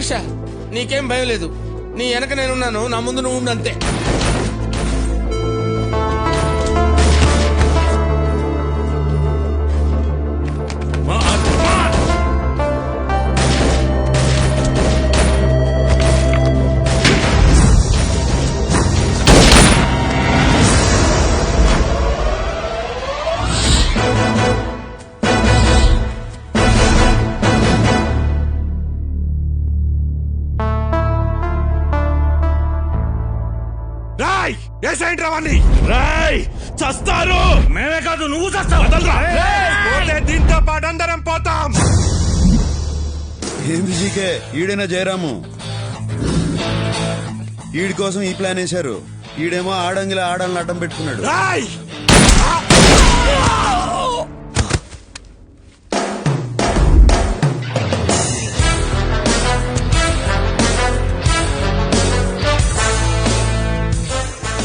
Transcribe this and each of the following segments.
శిరీష నీకేం భయం లేదు, నీ వెనక నేనున్నాను, నా ముందు నువ్వు ఉండు అంతే. చస్తారు. మేమే కాదు నువ్వు చస్తావు. దీంతో పాటు అందరం పోతాం. ఏంది జీకే ఈడైనా జయరాము? ఈడి కోసం ఈ ప్లాన్ వేశారు. ఈడేమో ఆడంగిలా ఆడాలని అడ్డం పెట్టుకున్నాడు.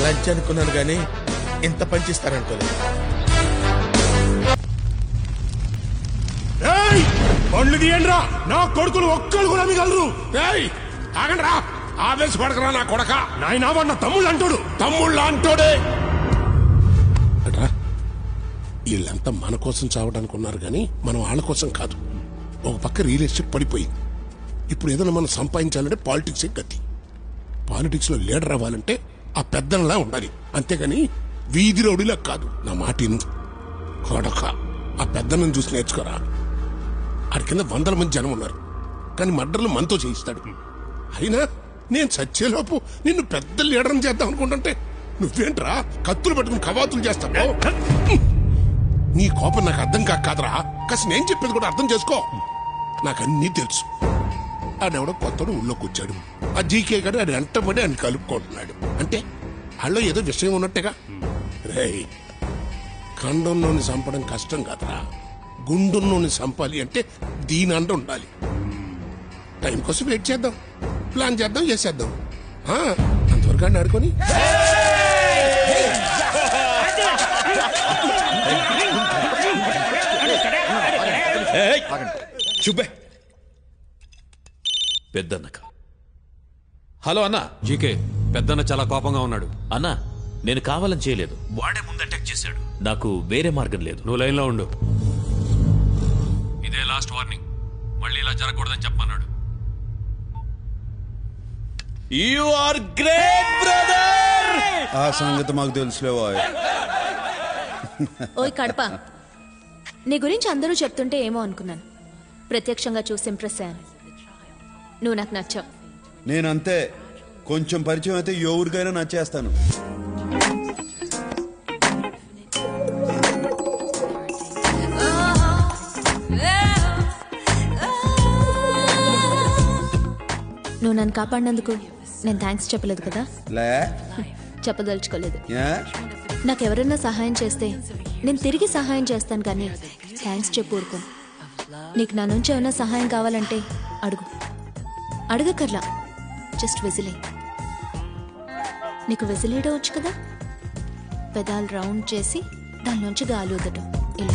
లంచ్ అనుకున్నాను కానీ ఇంత పంచిస్తారనుకోలేదు. పండ్లు తీయండి రా, నా కొడుకులు ఒక్కళ్ళు కూడా మిగలరు. ఆగండి రా, ఆవేశపడకరా నా కొడక. నాయనా వాడు నా తమ్ముళ్ళు అంటాడు. తమ్ముళ్ళ అంటాడే అట్రా. వీళ్ళంతా మన కోసం చావడానికి ఉన్నారు కానీ మనం వాళ్ళ కోసం కాదు. ఒక పక్క రియల్ ఎస్టేట్ పడిపోయింది. ఇప్పుడు ఏదైనా మనం సంపాదించాలంటే పాలిటిక్స్ గతి. పాలిటిక్స్ లో లీడర్ అవ్వాలంటే ఆ పెద్దలా ఉండాలి, అంతేగాని వీధి రౌడీలా కాదు. నా మాటిను కొడక, ఆ పెద్దలను చూసి నేర్చుకోరా. ఆడి కింద 100 మంది జనం ఉన్నారు, కానీ మర్డర్లు మనతో చేయిస్తాడు. అయినా నేను చచ్చేలోపు నిన్ను పెద్ద లీడర్ని చేద్దాం అనుకుంటుంటే నువ్వేంట్రా కత్తులు పట్టుకుని కవాతులు చేస్తావు? నీ కోపం నాకు అర్థం కాదురా. కాసి నేను చెప్పేది కూడా అర్థం చేసుకో. నాకన్నీ తెలుసు. ఆడెవడో కొత్తడు ఊళ్ళోకి వచ్చాడు. ఆ జీకే గారు ఆడు వెంటబడి ఆయన కలుపుకుంటున్నాడు. అంటే వాళ్ళు ఏదో విషయం ఉన్నట్టుగా. రేయ్, ఖండంలోని చంపడం కష్టం కాదురా. గుండుల్లోని చంపాలి అంటే దీని అండ ఉండాలి. టైం కోసం వెయిట్ చేద్దాం, ప్లాన్ చేద్దాం, చేసేద్దాం. అంతవరకు అని ఆడుకొని చుబ్బే పెద్దన్నక. హలో అన్నా. జీకే పెద్దన్న చాలా కోపంగా ఉన్నాడు. అన్నా, నేను కావాలని చేయలేదు. వాడే ముందు అటాక్ చేశాడు. నాకు వేరే మార్గం లేదు. నువ్వు లైన్లో ఉండు. ఇదే లాస్ట్ వార్నింగ్. మళ్ళీ ఇలా జరగకూడదని చెప్పమన్నాడు. You are great brother. ఆ సంగతి మాకు తెలుసులేవా? ఓయ్ కడప, నీ గురించి అందరూ చెప్తుంటే ఏమో అనుకున్నాను. ప్రత్యక్షంగా చూసి ఇంప్రెస్ అయ్యాను. నువ్వు నాకు నచ్చావు. నేనంతే, కొంచెం పరిచయం అయితే ఎవరికైనా నచ్చేస్తాను. నువ్వు నన్ను కాపాడినందుకు నేను థ్యాంక్స్ చెప్పలేదు కదా? లే, చెప్పదలుచుకోలేదు. ఏ? నాకెవరైనా సహాయం చేస్తే నేను తిరిగి సహాయం చేస్తాను, కానీ థ్యాంక్స్ చెప్పు ఊరుకోను. నీకు నా నుంచి ఏమైనా సహాయం కావాలంటే అడుగు. అడగకర్లా, జస్ట్ విజిలే. నీకు విజిలేయడం వచ్చు కదా? పెదాలు రౌండ్ చేసి దానిలోంచి గాలి వదటం, ఇలా.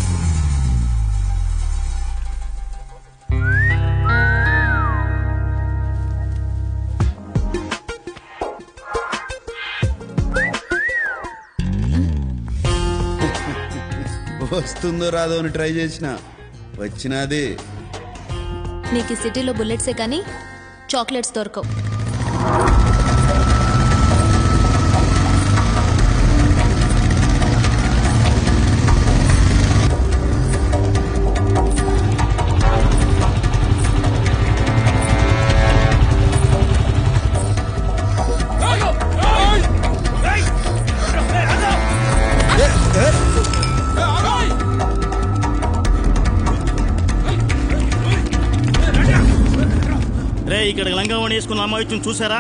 వస్తుందో రాదో అని ట్రై చేసిన వచ్చినది. నీకు ఈ సిటీలో బుల్లెట్సే కానీ చాక్లెట్స్ దొరకవు. ఇక్కడ లంగావణి వేసుకున్న అమ్మాయి చూసారా?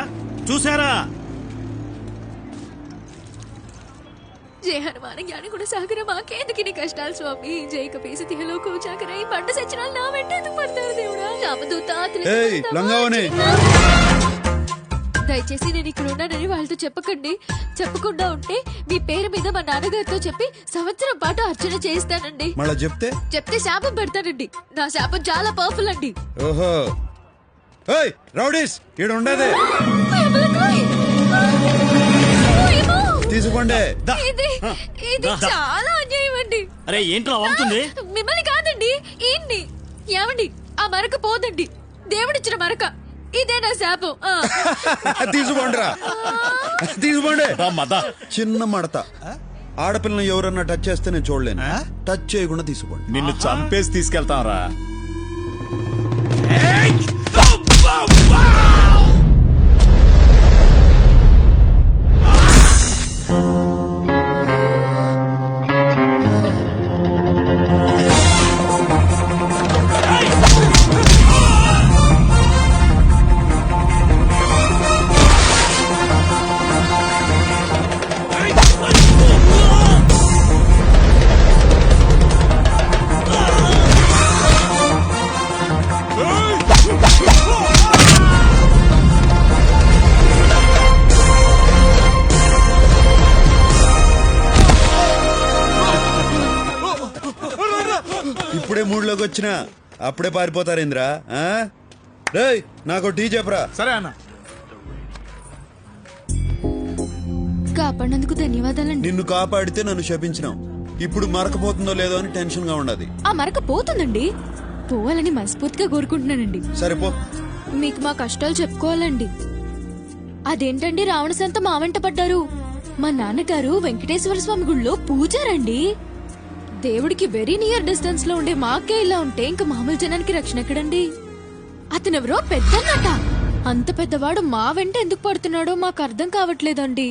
జై హనుమాన్ జ్ఞాని కూడా సాగర మాకేందుకు నీ కష్టాలు స్వామి. జై కపీసి తిహలోకు చాకరై పంట సచ్చినాలు నా వెంట ఎందుకు పడతారు దేవుడా? రామదూత లంగావణి, దయచేసి నేను ఇక్కడ ఉన్నానని వాళ్ళతో చెప్పకండి. చెప్పకుండా ఉంటే మీ పేరు మీద మా నాన్నగారితో చెప్పి సంవత్సరం పాటు అర్చన చేయిస్తానండి. మళ్ళా చెప్తే శాపం పెడతానండి. నా శాపం చాలా పవర్ఫుల్ అండి. ఓహో, ఏయ్ రౌడీస్ ఈడ ఉండేది తీసుకోండి. ఇది ఇది చాలా అన్యాయం అండి. అరే ఏంట్రా అవుతుంది? మిమ్మల్ని కాదండి ఏంటి ఏమండి ఆ మరక పోదండి దేవుడిచ్చిన మరక ఇదే నా శాపం. తీసుకోండిరా తీసుకోండి. చిన్న మడత ఆడపిల్లని ఎవరన్నా టచ్ చేస్తే నేను చూడలేను. టచ్ చేయకుండా తీసుకోండి. నిన్ను చంపేసి తీసుకెళ్తాం రా. ఇప్పుడే మూడ్లోకి వచ్చినా అప్పుడే పారిపోతారేంద్రా? రేయ్ నాకు టీ చెప్పరా. సరే అన్న. కాపాడినందుకు ధన్యవాదాలండి. నిన్ను కాపాడితే నన్ను శపించినావు. ఇప్పుడు మరకపోతుందో లేదో అని టెన్షన్ గా ఉండదు. ఆ మరక పోతుందండి. పోవాలని మనస్ఫూర్తిగా కోరుకుంటున్నానండి. సరిపో. మీకు మా కష్టాలు చెప్పుకోవాలండి. అదేంటండి రావణ సంత మా వెంట పడ్డారు? మా నాన్నగారు వెంకటేశ్వర స్వామి గుళ్ళో పూజారండి. దేవుడికి వెరీ నియర్ డిస్టెన్స్ లో ఉండే మాకే ఇలా ఉంటే ఇంకా మామూలు జనానికి రక్షణ ఎక్కడండి? అతనెవరో పెద్దన్నట. అంత పెద్దవాడు మా వెంట ఎందుకు పడుతున్నాడో మాకు అర్థం కావట్లేదండి.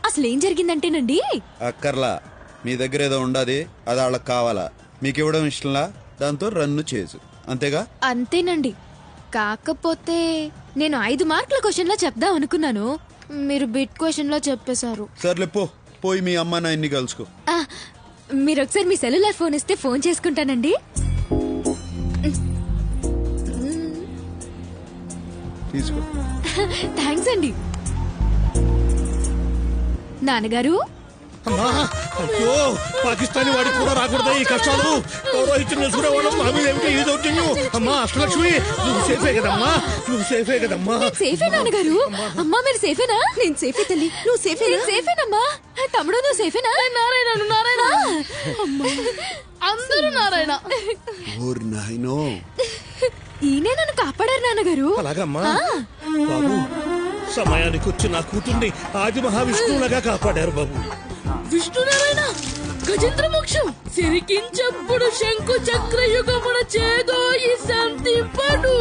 అసలేం జరిగిందంటేనండి, అక్కర్లా, మీ దగ్గర ఏదో ఉండదు, అది వాళ్ళకి కావాలా? మీకు ఇవ్వడం ఇష్టంలా? దాంతో రన్ను చేసు, అంతేగా? అంతేనండి. కాకపోతే నేను 5 మార్కుల క్వశ్చన్ లో చెప్దాం అనుకున్నాను, మీరు బిట్ క్వశ్చన్ లో చెప్పేశారు. సర్లే పో, పోయి మీ అమ్మ నాయన్ని కలుసుకో. మీరు ఒకసారి మీ సెల్యులార్ ఫోన్ ఇస్తే ఫోన్ చేసుకుంటానండి. తీసుకో. థ్యాంక్స్ అండి. నాన్నగారు, అయ్యో పాకిస్తానీ వాడికి కూడా రాకూడదా ఈ కష్టాలు? పౌరోహిత్యం చేసుకునే వాళ్ళం మా మీద ఏమిటో ఈ దౌర్జన్యం? అమ్మా అష్టలక్ష్మి, నువ్వు సేఫే కదమ్మా, నువ్వు సేఫే కదమ్మా. సేఫే నాన్నగారు. అమ్మా మీరు సేఫేనా? నేను సేఫే తల్లి, నువ్వు సేఫే? సేఫేనమ్మా. తమ్ముడు నువ్వు సేఫేనా? నారాయణ నారాయణ, అందరూ నారాయణ. ఓర్ నాయనో, ఈయనే నన్ను కాపాడారు నాన్నగారు. అలాగమ్మా. బాబు సమయానికి వచ్చి నా కూతుర్ని ఆది మహావిష్ణువులాగా కాపాడారు బాబు. విష్ణునారాయణ గజేంద్ర మోక్షం సిరికించప్పుడు శంకు చక్ర యుగమున చేదోయి సంతింపడు.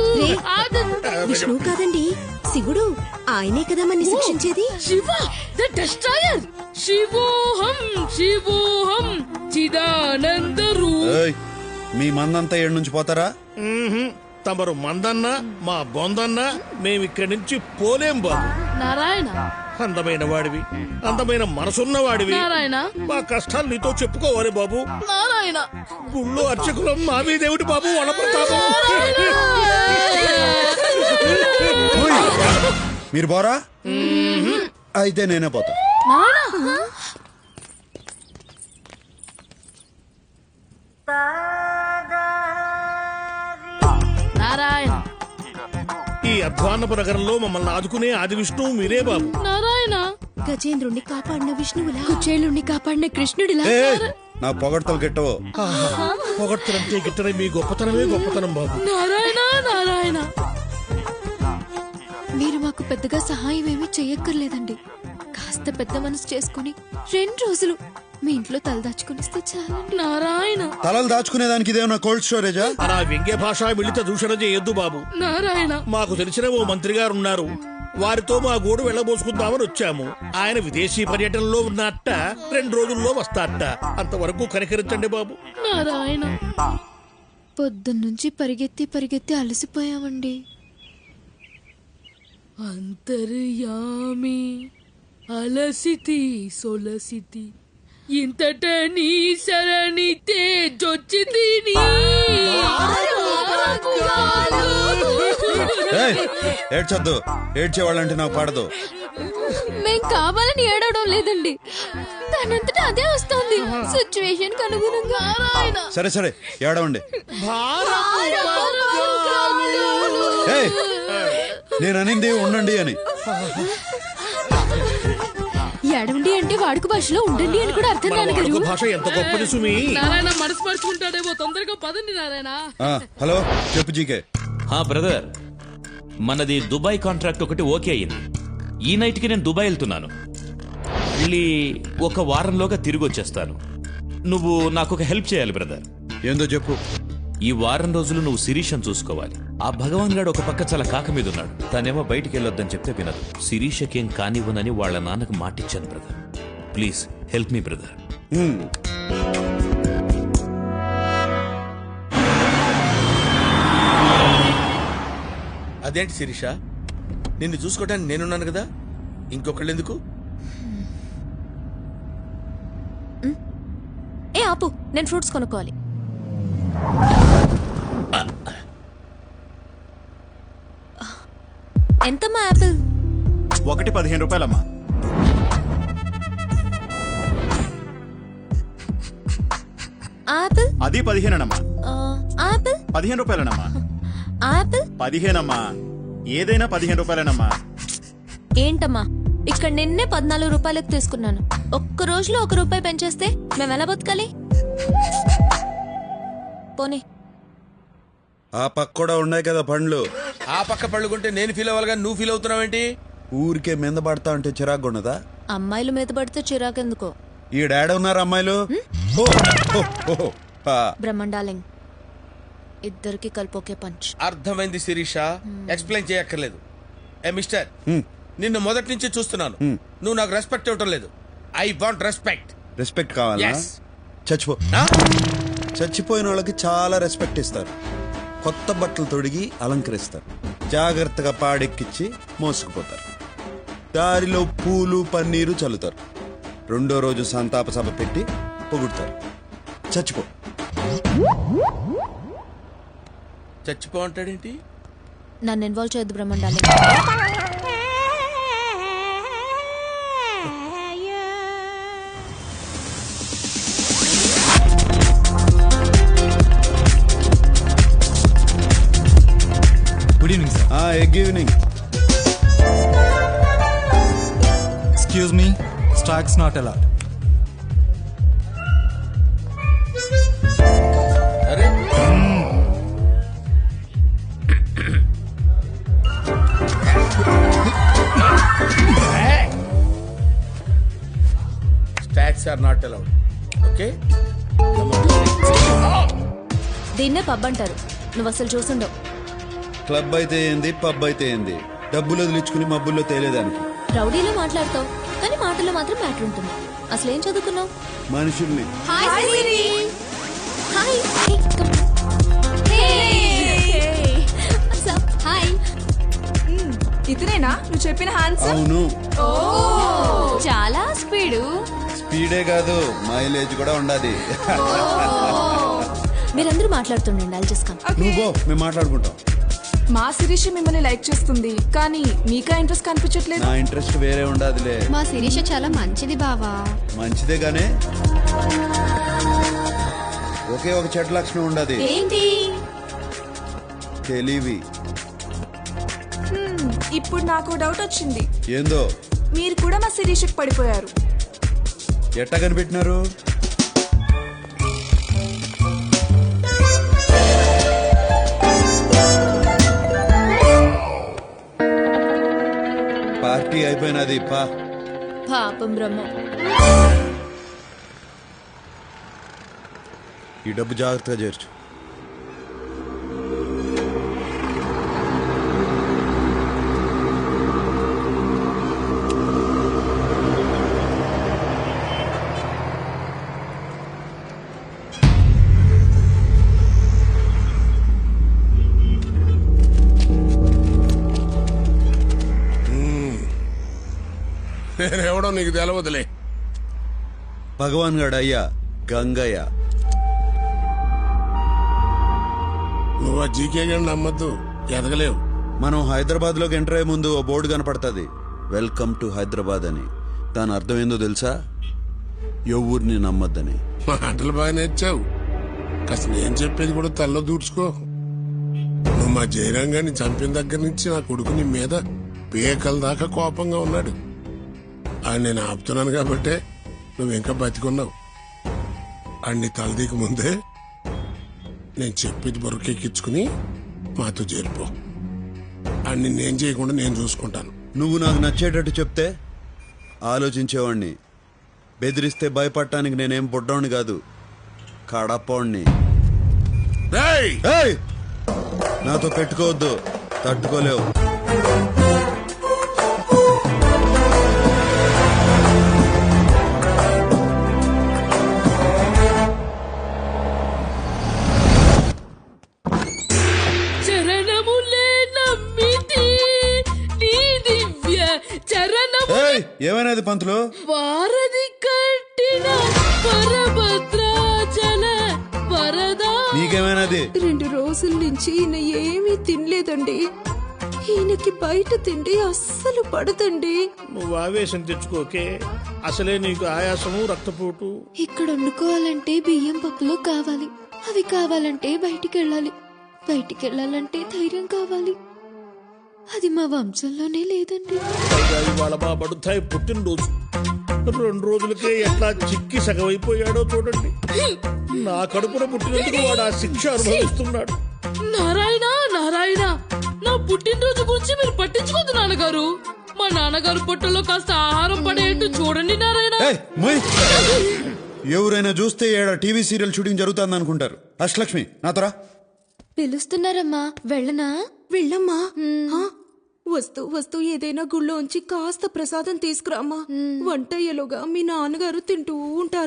విష్ణు కాదండి, శివుడు. ఆయనే కదా మన్ని శిక్షించేది. Shiva the destroyer. శివోహం శివోహం చిదానంద రూప. ఏయ్, మీ మందంతా ఏడు నుంచి పోతారా? తమరు మందన్నా మా బొందన్నా మేమిక్కడి నుంచి పోలేం బాబు. నారాయణ అందమైన వాడివి, అందమైన మనసున్న వాడివి. నారాయణ మా కష్టాలు నీతో చెప్పుకోవాలి బాబు. నారాయణ గుళ్ళో అర్చకులం మా మీదేమిటి బాబు వనప్రతాపం. ఓయ్, మీరు పోరా? అయితే నేనే పోతా. నారాయణ ఈ అధ్వాన్నపు నగరంలో మమ్మల్ని ఆదుకునే ఆది విష్ణువు మీరే బాబు. నారాయణ గజేంద్రుణ్ణి కాపాడిన విష్ణువులా, కుచేలుణ్ణి కాపాడిన కృష్ణుడిలా. ఏయ్, నా పొగడ్తలు గిట్టవో. పొగడ్తలంటే గిట్టని మీ గొప్పతనమే గొప్పతనం బాబు. నారాయణ నారాయణ మీరు మాకు పెద్దగా సహాయం ఏమీ చెయ్యక్కర్లేదండి. కాస్త పెద్ద మనసు చేసుకుని 2 రోజులు మీ ఇంట్లో తలదాచుకునిస్తే చాలండి. నారాయణ తలలు దాచుకునేదానికి ఇదేమన్నా కోల్డ్ స్టోరేజా? అలా వ్యంగ్య భాష మిళిత దూషణ చేయొద్దు బాబు. నారాయణ మాకు తెలిసిన ఓ మంత్రి గారు ఉన్నారు, వారితో మా గోడు వెళ్ళబోసుకుందామని వచ్చాము. ఆయన విదేశీ పర్యటనలో ఉన్నట్ట 2 రోజుల్లో వస్తాట. అంతవరకు కనికరించండి బాబు. నారాయణ పొద్దున్నుంచి పరిగెత్తి అలసిపోయామండి. అంతర్యామి అలసితి సొలసితి ఇంతట నీ శరణి తేజొచ్చితి. ఏడ్చొద్దు, ఏడ్చేవాళ్ళంటే నాకు పడదు. మేం కావాలని ఏడవడం లేదండి, దానంతటా అదే వస్తుంది సిచ్యువేషన్ అనుగుణంగా. సరే సరే ఏడవండి. ఏయ్, నేను అనింది ఉండండి అని. ఎడవండి అంటే వాడుక భాషలో ఉండండి అని కూడా అర్థం నాన్నగారు. భాష ఎంత గొప్పది సుమి. నారాయణ మనసు పరుచుకుంటాడేమో, తొందరగా పదండి నారాయణ. హలో చెప్పు జీకే. బ్రదర్, మనది దుబాయ్ కాంట్రాక్ట్ ఒకటి ఓకే అయింది. ఈ నైట్కి నేను దుబాయ్ వెళ్తున్నాను. వెళ్ళి ఒక వారంలోగా తిరిగి వచ్చేస్తాను. నువ్వు నాకు ఒక హెల్ప్ చేయాలి బ్రదర్. ఏందో చెప్పు. ఈ వారం రోజులు నువ్వు శిరీషను చూసుకోవాలి. ఆ భగవాన్ గాడు ఒక పక్క చాలా కాక మీద ఉన్నాడు. తనేమో బయటికి వెళ్ళొద్దని చెప్తే వినదు. శిరీషకేం కానివ్వనని వాళ్ళ నాన్నకు మాటిచ్చాను brother. Please help me brother. అదేంటి శిరీష, నిన్ను చూసుకోవడానికి నేనున్నాను కదా, ఇంకొకళ్ళు ఎందుకు? ఏ ఆపు, నేను ఫ్రూట్స్ కొనుక్కోవాలి. ఎంతమ్మా యాపిల్? ఒకటి 15 రూపాయలమ్మా. ఆపిల్? అది 15 ఆపిల్? 15 రూపాయలనమ్మా. ఆపిల్? 15 ఏదైనా 15 రూపాయలనమ్మా. ఏంటమ్మా, ఇక్కడ నిన్నే 14 రూపాయలకు తీసుకున్నాను. ఒక్క రోజులో 1 రూపాయి పెంచేస్తే మేము ఎలా బతకాలి? పోనీ. ఆ పక్క కూడా ఉన్నాయి కదా పండ్లు. ఆ పక్క పళ్ళు కొంటే నేను ఫీల్ అవ్వాలిగా, నువ్వు ఫీల్ అవుతున్నావేంటి? ఊరికే మీద పడతా అంటే చిరాకు ఉన్నదా? అమ్మాయిలు మీద పడితే చిరాకెందుకో. ఈ డాడీ ఉన్నారు అమ్మాయిలు. బ్రహ్మండాలింగ్, ఇద్దరికి కలిపి ఒకే పంచ్. అర్థమైంది శిరీష, ఎక్స్ప్లెయిన్ చేయక్కర్లేదు. ఏ మిస్టర్, నిన్ను మొదటి నుంచి చూస్తున్నాను. నువ్వు నాకు రెస్పెక్ట్ ఇవ్వటం లేదు. I want respect. రెస్పెక్ట్ కావాలా? Yes. చచ్చిపో. చచ్చిపోయిన వాళ్ళకి చాలా రెస్పెక్ట్ ఇస్తారు. కొత్త బట్టలు తొడిగి అలంకరిస్తారు. జాగ్రత్తగా పాడెక్కిచ్చి మోసుకుపోతారు. దారిలో పూలు పన్నీరు చల్లుతారు. రెండో రోజు సంతాప సభ పెట్టి పొగుడుతారు. చచ్చిపో. చచ్చిపో అంటాడేంటి? నన్ను ఇన్వాల్వ్ చేయొద్దు బ్రహ్మండాలింగ్. Good evening sir. Good evening. Excuse me, stags not allowed. అరే stags are not allowed. Okay, దీన్నే పబ్ అంటారు. నువ్వు అసలు చూసుండవు. క్లబ్ అయితే ఏంది, పబ్ అయితే ఏంది, డబ్బులు వదిలించుకుని మబ్బుల్లో తేలేదానికి. రౌడీలో మాట్లాడతావు, కానీ మాటల్లో మాత్రం మ్యాటర్ ఉంటుంది. అసలు ఏం చదువుకున్నావు? మనుషుల్ని. ఇతనేనా నువ్వు చెప్పిన హ్యాండ్సమ్? అవును. చాలా స్పీడు. స్పీడే కాదు, మైలేజ్ కూడా ఉండాలి. మీరందరూ మాట్లాడుతుండండి, I'll just come. నువ్వు మేము మాట్లాడుకుంటాం. మా శిరీష మిమ్మల్ని లైక్ చేస్తుంది, కానీ మీకా ఇంట్రెస్ట్ కనిపించట్లేదు. నా ఇంట్రెస్ట్ వేరే ఉండాదిలే. మా శిరీష చాలా మంచిది బావా. మంచిదే గానే ఒకే ఒక చెడ్డ లక్షణం ఉండదు. ఏంటి? తెలివి. ఇప్పుడు నాకు డౌట్ వచ్చింది. ఏందో? మీరు కూడా మా శిరీషకి పడిపోయారు. ఎట్టా కనిపెట్టినారు? పార్టీ అయిపోయినది. పాపం బ్రహ్మ. ఈ డబ్బు జాగ్రత్తగా చేర్చు. నేనెవడో నీకు తెలవదులే. భగవాన్ గడ అయ్యా గంగయ్య. నువ్వు ఆ జీకే గారిని నమ్మద్దు, ఎదగలేవు. మనం హైదరాబాద్ లోకి ఎంటర్ అయ్యే ముందు ఓ బోర్డు కనపడుతుంది, వెల్కమ్ టు హైదరాబాద్ అని. దాని అర్థం ఏందో తెలుసా? ఎవరిని నమ్మద్దని. మాటలు బాగా నేర్చావు, కాస్త నేను చెప్పేది కూడా తల్లో దూడ్చుకో. నువ్వు మా జయరాంగాన్ని చంపిన దగ్గర నుంచి నా కొడుకు నీ మీద పేకల దాకా కోపంగా ఉన్నాడు. ఆయన నేను ఆపుతున్నాను కాబట్టే నువ్వు ఇంకా బతికున్నావు. అన్ని తలదీకి ముందే నేను చెప్పేది బొరకెక్కించుకుని మాతో చేరిపో. అన్ని నేను చేయకుండా నేను చూసుకుంటాను. నువ్వు నాకు నచ్చేటట్టు చెప్తే ఆలోచించేవాణ్ణి. బెదిరిస్తే భయపడటానికి నేనేం బుడ్డోని కాదు, కడపోణ్ణి. ఏయ్! నాతో పెట్టుకోవద్దు, తట్టుకోలేవు. చరణములే నమ్మితి నీ దివ్య చరణము ఏయ్! ఏమైనది పంతులు? వారధి కట్టిన వరభద్రాచల వరదా. నీకేమైనది? 2 రోజుల నుంచి ఈయన ఏమీ తినలేదండి. ఈయనకి బయట తిండి అస్సలు పడదండి. నువ్వు ఆవేశం తెచ్చుకోకే, అసలే నీకు ఆయాసము రక్తపోటు. ఇక్కడ వండుకోవాలంటే బియ్యం పప్పులు కావాలి, అవి కావాలంటే బయటికి వెళ్ళాలి, బయటికి వెళ్ళాలంటే ధైర్యం కావాలి. అది మా వంశంలోనే లేదండి. పైగా ఇవాళ మా బడుతాయి పుట్టినరోజు. 2 రోజులకే ఎట్లా చిక్కి సగమైపోయాడో చూడండి. నా కడుపున పుట్టినందుకు వాడు ఆ శిక్ష అనుభవిస్తున్నాడు. నారాయణ నారాయణ, నా పుట్టినరోజు గురించి మీరు పట్టించుకోదు నాన్నగారు. మా నాన్నగారు పొట్టలో కాస్త ఆహారం పడేట్టు చూడండి నారాయణ. ఏయ్, మొయ్. ఎవరైనా చూస్తే ఏడ టీవీ సీరియల్ షూటింగ్ జరుగుతుంది అనుకుంటారు. అష్టలక్ష్మి నాతోరా. పిలుస్తున్నారమ్మా, వెళ్ళనా? వెళ్ళమ్మా. వస్తూ ఏదైనా గుళ్ళోంచి కాస్త ప్రసాదం తీసుకురామ్మా. వంటయ్యలోగా మీ నాన్నగారు తింటూ ఉంటారు.